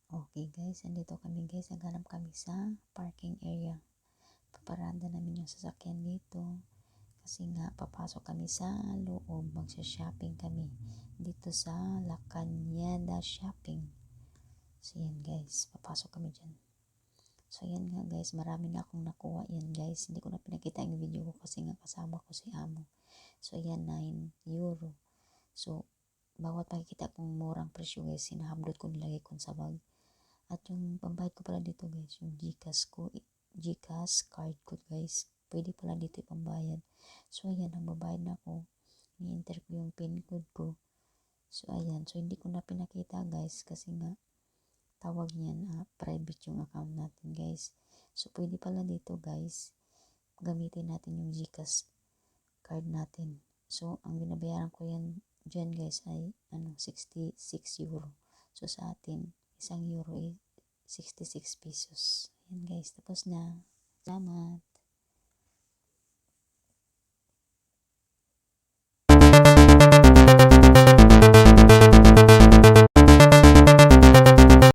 Okay guys, andito kami guys. Naghanap kami sa parking area. Paparada namin yung sasakyan dito. Kasi nga, papasok kami sa loob. Magsha-shopping kami. Dito sa La Cañada Shopping. So yan guys, papasok kami dyan. So yan nga guys, marami na akong nakuha yan guys. Hindi ko na pinakita yung video ko kasi nga kasama ko si Amo. So yan, 9 euro. So, bawat makikita kong murang presyo guys, sinahablot ko, nilagay ko sa bag. At yung pambayad ko pala dito guys, yung GCash ko, GCash card ko guys, pwede pala dito ipambayad. So ayan, nagbabayad na ako. Ni-enter ko yung pin code ko. So ayan, so hindi ko na pinakita guys kasi nga tawag niyan, private yung account natin guys. So pwede pala dito guys, gamitin natin yung GCash card natin. So ang binabayaran ko yan dyan guys ay 66 euro. So sa atin, 1 euro ay 66 pesos. Ayan guys, tapos na. Salamat.